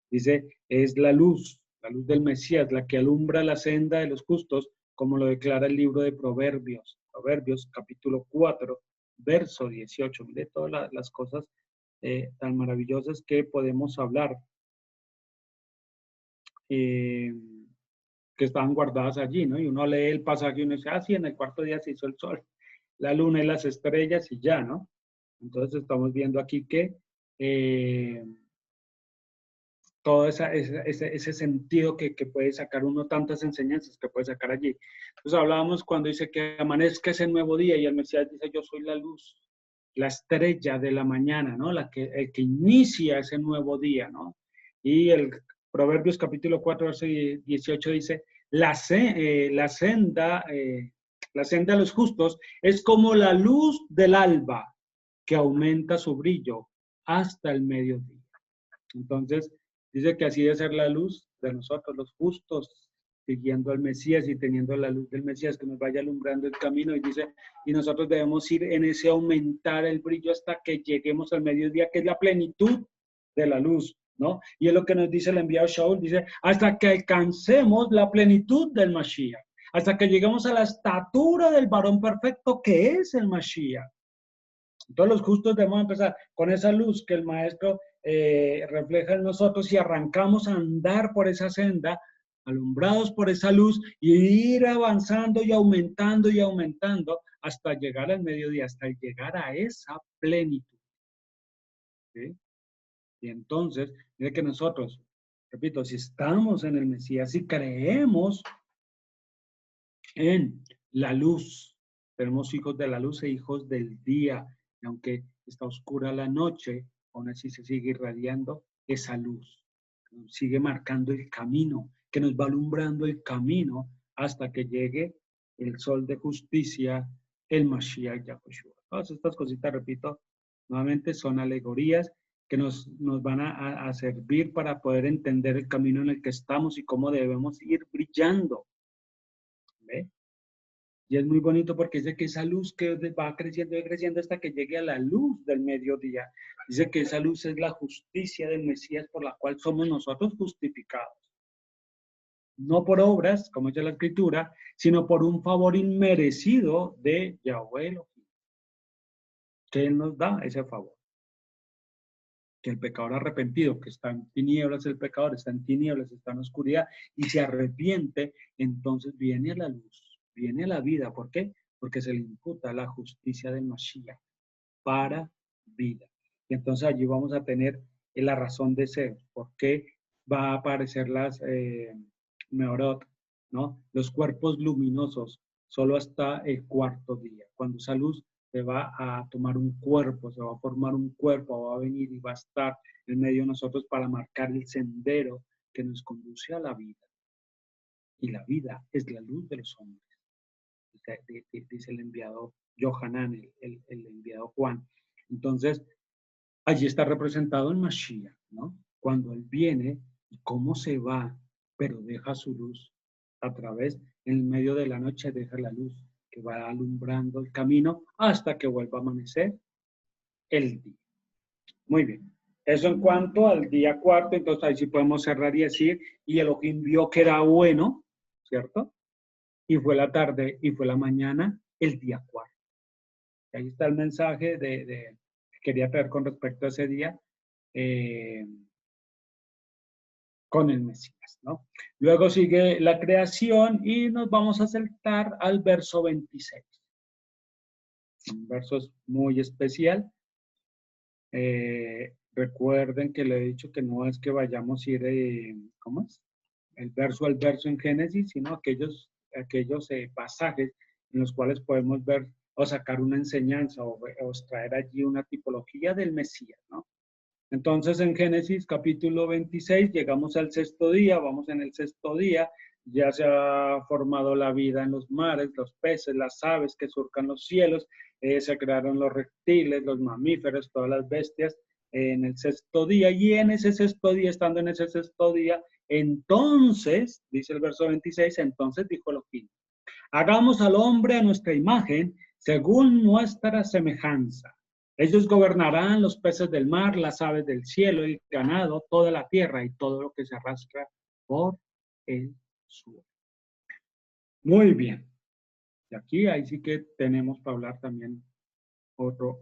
Dice, es la luz del Mesías, la que alumbra la senda de los justos, como lo declara el libro de Proverbios, Proverbios capítulo 4, verso 18. Mire todas las cosas tan maravillosas que podemos hablar, que estaban guardadas allí, ¿no? Y uno lee el pasaje y uno dice, ah, sí, en el cuarto día se hizo el sol, la luna y las estrellas y ya, ¿no? Entonces estamos viendo aquí que todo ese sentido que puede sacar uno, tantas enseñanzas que puede sacar allí. Entonces hablábamos cuando dice que amanezca ese nuevo día y el Mesías dice, yo soy la luz, la estrella de la mañana, ¿no? El que inicia ese nuevo día, ¿no? Y el Proverbios capítulo 4, verso 18 dice, la senda de los justos es como la luz del alba que aumenta su brillo hasta el mediodía. Entonces, dice que así debe ser la luz de nosotros, los justos, siguiendo al Mesías y teniendo la luz del Mesías que nos vaya alumbrando el camino. Y dice, y nosotros debemos ir en ese aumentar el brillo hasta que lleguemos al mediodía, que es la plenitud de la luz, ¿no? Y es lo que nos dice el enviado Shaul, dice, hasta que alcancemos la plenitud del Mashiach, hasta que lleguemos a la estatura del varón perfecto que es el Mashiach. Entonces los justos debemos empezar con esa luz que el Maestro refleja en nosotros y arrancamos a andar por esa senda, alumbrados por esa luz y ir avanzando y aumentando hasta llegar al mediodía, hasta llegar a esa plenitud. ¿Sí? Y entonces, mire que nosotros, repito, si estamos en el Mesías, si creemos en la luz, tenemos hijos de la luz e hijos del día, y aunque está oscura la noche, aún así se sigue irradiando esa luz, que nos sigue marcando el camino, que nos va alumbrando el camino hasta que llegue el sol de justicia, el Mashiach Yahushua. Todas estas cositas, repito, nuevamente son alegorías que nos van a servir para poder entender el camino en el que estamos y cómo debemos ir brillando. ¿Ve? Y es muy bonito porque dice que esa luz que va creciendo y creciendo hasta que llegue a la luz del mediodía. Dice que esa luz es la justicia del Mesías por la cual somos nosotros justificados. No por obras, como dice la Escritura, sino por un favor inmerecido de Yahweh Elohim, que Él nos da ese favor. Que el pecador arrepentido, que está en tinieblas, el pecador está en tinieblas, está en oscuridad y se arrepiente, entonces viene a la luz, viene a la vida. ¿Por qué? Porque se le imputa la justicia del Mashiach para vida. Y entonces allí vamos a tener la razón de ser, por qué va a aparecer las Meorot, ¿no? Los cuerpos luminosos, solo hasta el cuarto día, cuando esa luz se va a tomar un cuerpo, se va a formar un cuerpo, va a venir y va a estar en medio de nosotros para marcar el sendero que nos conduce a la vida. Y la vida es la luz de los hombres, dice el enviado Yohanan, el enviado Juan. Entonces, allí está representado el Mashiach, ¿no? Cuando Él viene y cómo se va, pero deja su luz a través, en medio de la noche deja la luz que va alumbrando el camino hasta que vuelva a amanecer el día. Muy bien. Eso en cuanto al día cuarto, entonces ahí sí podemos cerrar y decir, y Elohim vio que era bueno, ¿cierto? Y fue la tarde y fue la mañana el día cuarto. Y ahí está el mensaje que quería traer con respecto a ese día. Con el Mesías, ¿no? Luego sigue la creación y nos vamos a saltar al verso 26. Un verso muy especial. Recuerden que le he dicho que no es que vayamos a ir, ¿cómo es? El verso al verso en Génesis, sino aquellos pasajes en los cuales podemos ver o sacar una enseñanza o extraer allí una tipología del Mesías, ¿no? Entonces en Génesis capítulo 26 llegamos al sexto día, vamos en el sexto día, ya se ha formado la vida en los mares, los peces, las aves que surcan los cielos, se crearon los reptiles, los mamíferos, todas las bestias en el sexto día y en ese sexto día, estando en ese sexto día, entonces, dice el verso 26, entonces dijo Elohim, hagamos al hombre a nuestra imagen según nuestra semejanza. Ellos gobernarán los peces del mar, las aves del cielo, el ganado, toda la tierra y todo lo que se arrastra por el suelo. Muy bien. Y aquí, ahí sí que tenemos para hablar también otro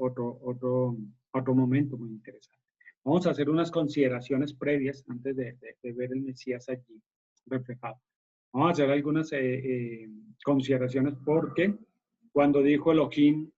otro momento muy interesante. Vamos a hacer unas consideraciones previas antes de ver el Mesías allí reflejado. Vamos a hacer algunas consideraciones porque cuando dijo Elohim,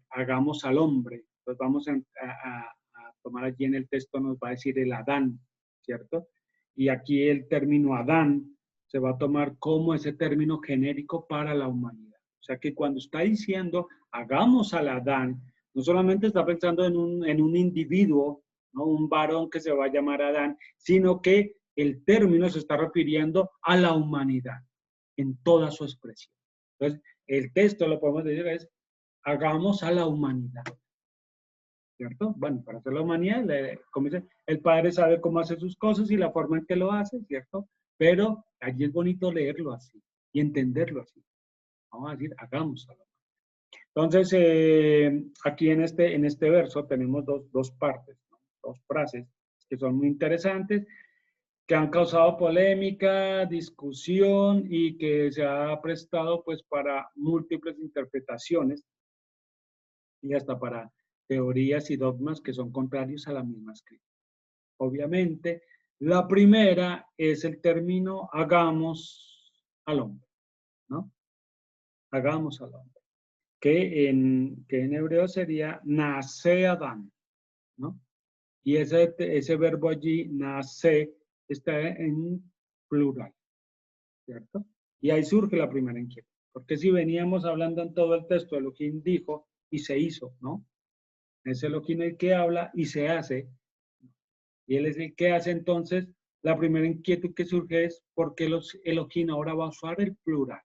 hagamos al hombre, pues vamos a tomar allí en el texto, nos va a decir el Adán, ¿cierto? Y aquí el término Adán se va a tomar como ese término genérico para la humanidad. O sea que cuando está diciendo hagamos al Adán, no solamente está pensando en un individuo, ¿no? Un varón que se va a llamar Adán, sino que el término se está refiriendo a la humanidad en toda su expresión. Entonces, el texto, lo podemos decir, es hagamos a la humanidad. ¿Cierto? Bueno, para hacer la humanidad, como dice, el Padre sabe cómo hace sus cosas y la forma en que lo hace, ¿cierto? Pero allí es bonito leerlo así y entenderlo así. Vamos a decir, hagamos a la humanidad. Entonces, aquí en este verso tenemos dos partes, ¿no? Dos frases que son muy interesantes, que han causado polémica, discusión y que se ha prestado pues para múltiples interpretaciones y hasta para teorías y dogmas que son contrarios a la misma escritura. Obviamente, la primera es el término hagamos al hombre, ¿no? Hagamos al hombre, que en hebreo sería nace Adán, ¿no? Y ese verbo allí, nace, está en plural, ¿cierto? Y ahí surge la primera inquietud. Porque si veníamos hablando en todo el texto, Elohim dijo y se hizo, ¿no? Es Elohim el que habla y se hace. Y él es el que hace. Entonces, la primera inquietud que surge es ¿por qué Elohim ahora va a usar el plural?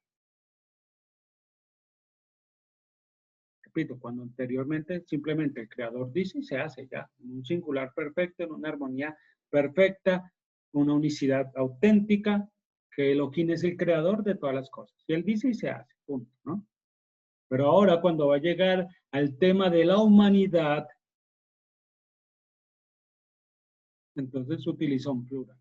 Repito, cuando anteriormente simplemente el creador dice y se hace ya, en un singular perfecto, en una armonía perfecta, una unicidad auténtica, que Elohim es el creador de todas las cosas. Y él dice y se hace, punto, ¿no? Pero ahora cuando va a llegar al tema de la humanidad, entonces utiliza un plural.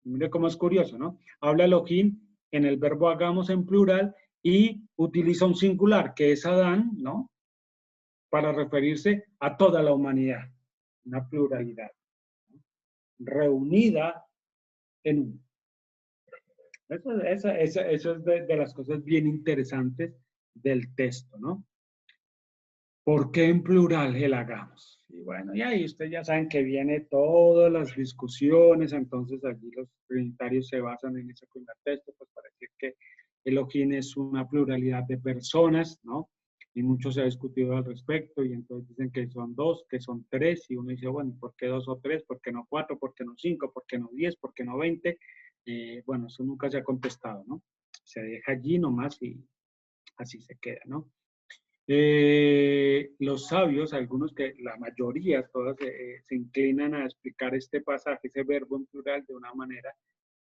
Mire cómo es curioso, ¿no? Habla Elohim en el verbo hagamos en plural y utiliza un singular, que es Adán, ¿no? Para referirse a toda la humanidad, una pluralidad, ¿no? Reunida en uno. Eso es de las cosas bien interesantes del texto, ¿no? ¿Por qué en plural el hagamos? Y bueno, y ahí ustedes ya saben que viene todas las discusiones, entonces allí los trinitarios se basan en ese primer texto, pues para decir que Elohim es una pluralidad de personas, ¿no? Y mucho se ha discutido al respecto, y entonces dicen que son dos, que son tres, y uno dice, bueno, ¿por qué dos o tres? ¿Por qué no cuatro? ¿Por qué no cinco? ¿Por qué no 10? ¿Por qué no 20? Bueno, eso nunca se ha contestado, ¿no? Se deja allí nomás y así se queda, ¿no? Los sabios, algunos que la mayoría, todas se inclinan a explicar este pasaje, ese verbo en plural de una manera,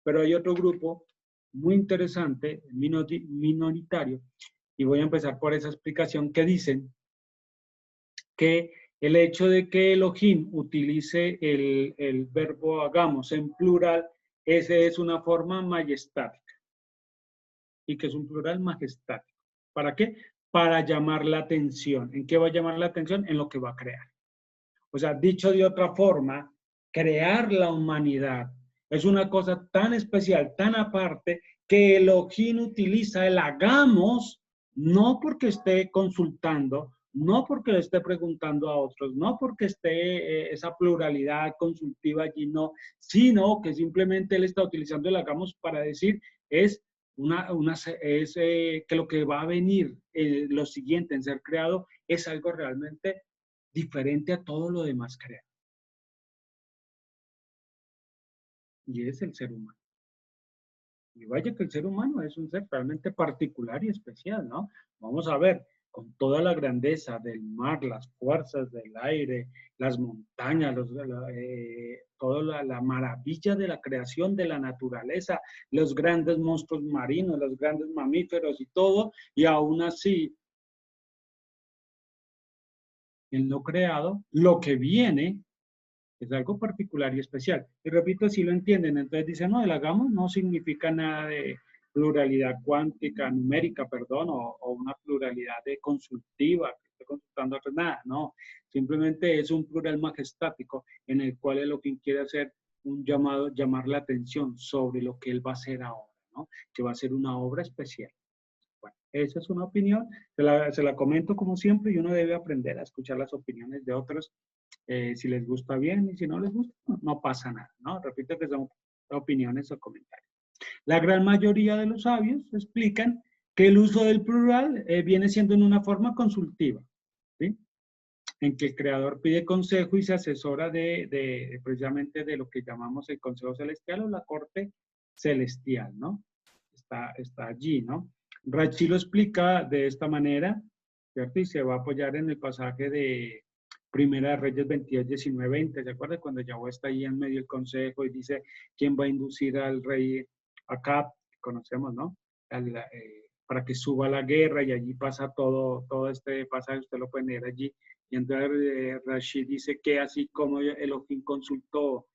pero hay otro grupo muy interesante, minoritario, y voy a empezar por esa explicación que dicen que el hecho de que Elohim utilice el verbo hagamos en plural, ese es una forma majestática y que es un plural majestático. ¿Para qué? Para llamar la atención. ¿En qué va a llamar la atención? En lo que va a crear. O sea, dicho de otra forma, crear la humanidad es una cosa tan especial, tan aparte, que Elohim utiliza el hagamos, no porque esté consultando, no porque le esté preguntando a otros, no porque esté esa pluralidad consultiva allí, no, sino que simplemente él está utilizando el hagamos para decir es que lo que va a venir, lo siguiente en ser creado, es algo realmente diferente a todo lo demás creado. Y es el ser humano. Y vaya que el ser humano es un ser realmente particular y especial, ¿no? Vamos a ver, con toda la grandeza del mar, las fuerzas del aire, las montañas, toda la maravilla de la creación de la naturaleza, los grandes monstruos marinos, los grandes mamíferos y todo, y aún así, en lo creado, lo que viene es algo particular y especial. Y repito, si lo entienden, entonces dicen, no, el hagamos no significa nada de pluralidad cuántica, numérica, perdón, o una pluralidad de consultiva, que estoy consultando, pues nada, no. simplemente es un plural majestático en el cual Elohim quiere hacer un llamado, llamar la atención sobre lo que él va a hacer ahora, ¿no? Que va a ser una obra especial. Bueno, esa es una opinión, se la comento como siempre y uno debe aprender a escuchar las opiniones de otros, si les gusta bien y si no les gusta, no pasa nada, ¿no? Repito que son opiniones o comentarios. La gran mayoría de los sabios explican que el uso del plural viene siendo en una forma consultiva, ¿sí? En que el creador pide consejo y se asesora precisamente de lo que llamamos el consejo celestial o la corte celestial, ¿no? Está allí, ¿no? Rachi lo explica de esta manera, ¿cierto? Y se va a apoyar en el pasaje de Primera de Reyes 22, 19, 20. ¿Se acuerdan? Cuando Yahweh está ahí en medio del consejo y dice quién va a inducir al rey Acab, conocemos, ¿no? Para que suba a la guerra y allí pasa todo este pasaje, usted lo puede leer allí. Y entonces Rashi dice que así como Elohim consultó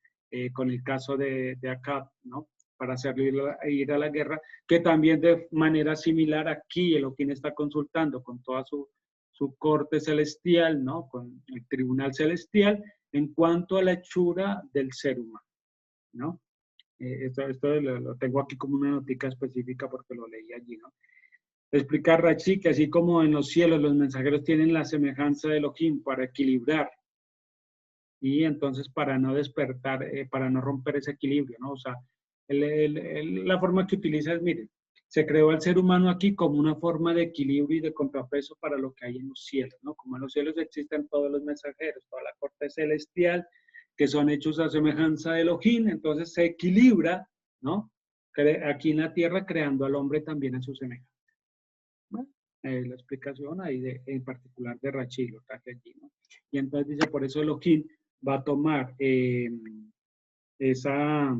con el caso de Acab, ¿no? Para hacerlo ir a la guerra, que también de manera similar aquí Elohim está consultando con toda su corte celestial, ¿no? Con el tribunal celestial en cuanto a la hechura del ser humano, ¿no? Esto lo tengo aquí como una notica específica porque lo leí allí, ¿no? Explicar Rashi que así como en los cielos los mensajeros tienen la semejanza de Elohim para equilibrar y entonces para no despertar, para no romper ese equilibrio, ¿no? O sea, la forma que utiliza es, miren, se creó al ser humano aquí como una forma de equilibrio y de contrapeso para lo que hay en los cielos, ¿no? Como en los cielos existen todos los mensajeros, toda la corte celestial, que son hechos a semejanza de Elohim, entonces se equilibra, ¿no? Aquí en la tierra creando al hombre también a su semejanza. Bueno, la explicación ahí en particular de Rashi, lo traje allí, ¿no? Y entonces dice, por eso Elohim va a tomar esa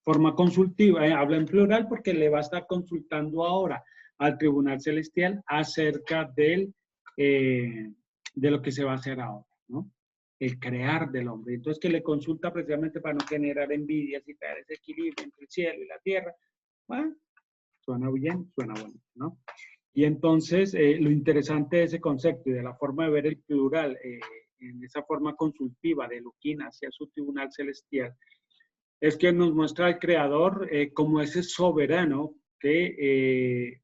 forma consultiva, habla en plural porque le va a estar consultando ahora al Tribunal Celestial acerca de lo que se va a hacer ahora, ¿no? El crear del hombre. Entonces que le consulta precisamente para no generar envidias y crear ese equilibrio entre el cielo y la tierra. Bueno, suena bien, suena bonito, ¿no? Y entonces lo interesante de ese concepto y de la forma de ver el plural, en esa forma consultiva de Elohim hacia su tribunal celestial, es que nos muestra al Creador como ese soberano que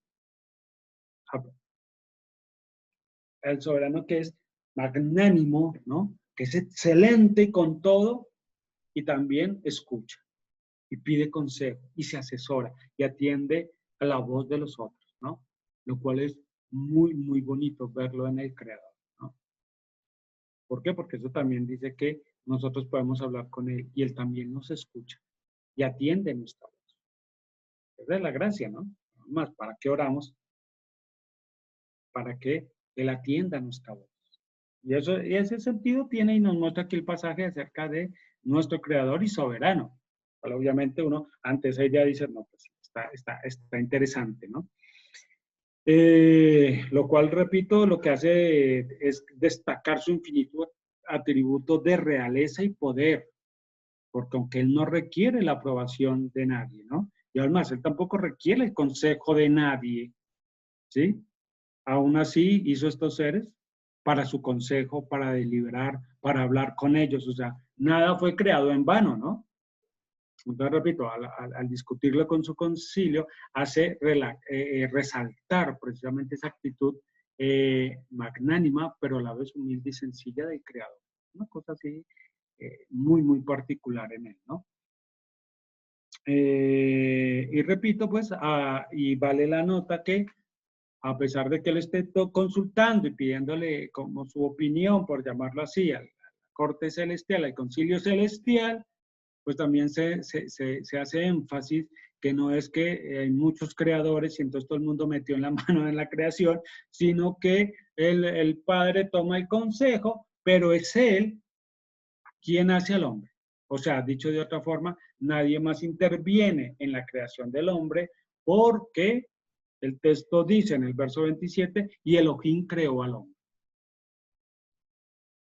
el soberano que es magnánimo, ¿no? Que es excelente con todo y también escucha y pide consejo y se asesora y atiende a la voz de los otros, ¿no? Lo cual es muy, muy bonito verlo en el Creador, ¿no? ¿Por qué? Porque eso también dice que nosotros podemos hablar con Él y Él también nos escucha y atiende nuestra voz. Esa es la gracia, ¿no? Más, ¿para qué oramos? Para que Él atienda nuestra voz. Y ese sentido tiene y nos muestra aquí el pasaje acerca de nuestro Creador y soberano. Pero obviamente uno, antes ella dice, no, pues está interesante, ¿no? Lo cual, repito, lo que hace es destacar su infinito atributo de realeza y poder, porque aunque él no requiere la aprobación de nadie, ¿no? Y además, él tampoco requiere el consejo de nadie, ¿sí? Aún así hizo estos seres para su consejo, para deliberar, para hablar con ellos, o sea, nada fue creado en vano, ¿no? Entonces, repito, al discutirlo con su concilio, hace resaltar precisamente esa actitud magnánima, pero a la vez humilde y sencilla del Creador. Una cosa así muy, muy particular en él, ¿no? Y repito, pues, y vale la nota que a pesar de que él esté consultando y pidiéndole como su opinión, por llamarlo así, a la corte celestial, al concilio celestial, pues también se hace énfasis que no es que hay muchos creadores y entonces todo el mundo metió en la mano en la creación, sino que el Padre toma el consejo, pero es Él quien hace al hombre. O sea, dicho de otra forma, nadie más interviene en la creación del hombre porque el texto dice en el verso 27, y Elohim creó al hombre.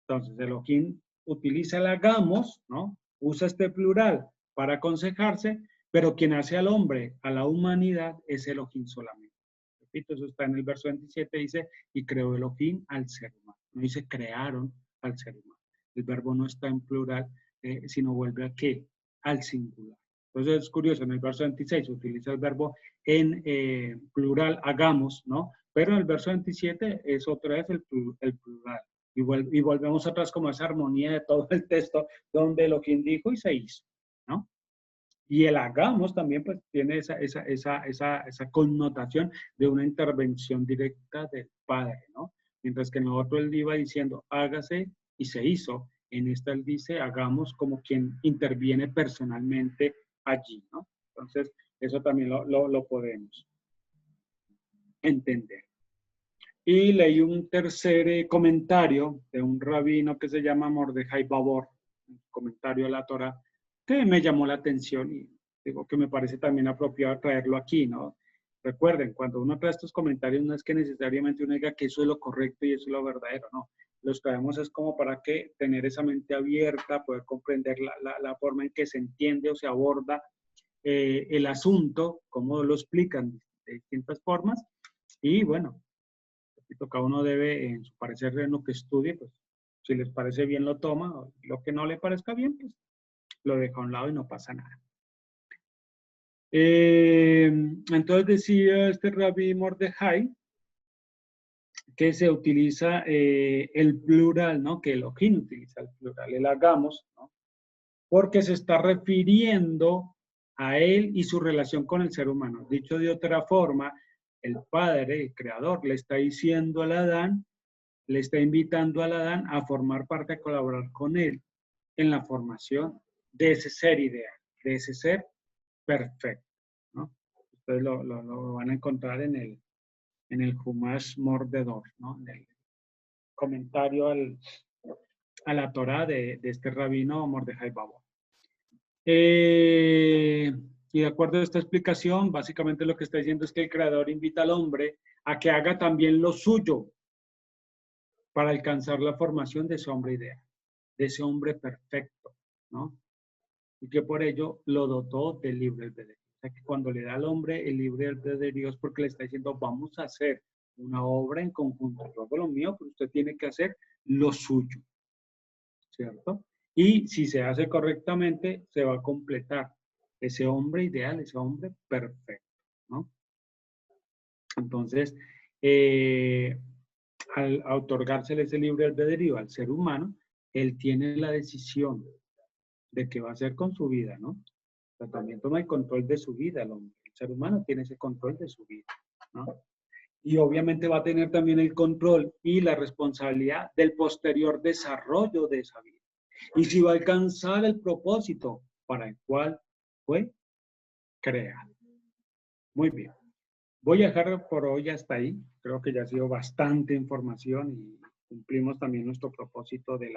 Entonces, Elohim utiliza el hagamos, ¿no? Usa este plural para aconsejarse, pero quien hace al hombre, a la humanidad, es Elohim solamente. Repito, eso está en el verso 27, dice, y creó Elohim al ser humano. No dice crearon al ser humano. El verbo no está en plural, sino vuelve a qué? Al singular. Entonces es curioso, en el verso 26 utiliza el verbo en plural, hagamos, ¿no? Pero en el verso 27 es otra vez el plural. Y volvemos atrás como esa armonía de todo el texto donde Elohim dijo y se hizo, ¿no? Y el hagamos también pues tiene esa connotación de una intervención directa del Padre, ¿no? Mientras que en el otro él iba diciendo hágase y se hizo, en esta él dice hagamos como quien interviene personalmente allí, ¿no? Entonces eso también lo podemos entender. Y leí un tercer comentario de un rabino que se llama Mordejai Babor, un comentario a la Torah, que me llamó la atención y digo que me parece también apropiado traerlo aquí, ¿no? Recuerden, cuando uno trae estos comentarios no es que necesariamente uno diga que eso es lo correcto y eso es lo verdadero, no. Los traemos es como para que tener esa mente abierta, poder comprender la forma en que se entiende o se aborda el asunto, cómo lo explican de distintas formas. Y bueno, cada uno debe, en su parecer, en lo que estudie, pues si les parece bien lo toma, lo que no le parezca bien, pues lo deja a un lado y no pasa nada. Entonces decía este Rabbi Mordejai que se utiliza el plural, ¿no? Que Elohim utiliza el plural, el hagamos, ¿no? Porque se está refiriendo a él y su relación con el ser humano. Dicho de otra forma, el Padre, el Creador, le está diciendo al Adán, le está invitando al Adán a formar parte, a colaborar con él en la formación de ese ser ideal, de ese ser perfecto, ¿no? Ustedes lo van a encontrar en el Humash Mordedor, ¿no? En el comentario a la Torah de este rabino Mordejai Babor. Y de acuerdo a esta explicación, básicamente lo que está diciendo es que el Creador invita al hombre a que haga también lo suyo para alcanzar la formación de ese hombre ideal, de ese hombre perfecto, ¿no? Y que por ello lo dotó del libre albedrío. O sea, que cuando le da al hombre el libre albedrío es porque le está diciendo, vamos a hacer una obra en conjunto. Yo hago lo mío, pero usted tiene que hacer lo suyo, ¿cierto? Y si se hace correctamente, se va a completar ese hombre ideal, ese hombre perfecto, ¿no? Entonces, al otorgársele ese libre albedrío al ser humano, él tiene la decisión de qué va a hacer con su vida, ¿no? O sea, también toma el control de su vida, el hombre. El ser humano tiene ese control de su vida, ¿no? Y obviamente va a tener también el control y la responsabilidad del posterior desarrollo de esa vida. Y si va a alcanzar el propósito para el cual fue creado. Muy bien. Voy a dejar por hoy hasta ahí. Creo que ya ha sido bastante información y cumplimos también nuestro propósito de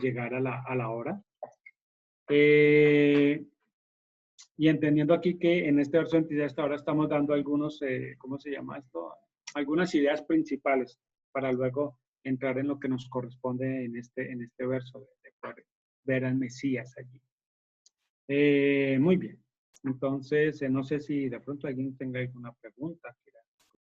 llegar a la hora. Y entendiendo aquí que en este verso 26 hasta ahora estamos dando algunos, ¿cómo se llama esto? Algunas ideas principales para luego entrar en lo que nos corresponde en este verso, de poder ver al Mesías allí. Muy bien. Entonces, no sé si de pronto alguien tenga alguna pregunta.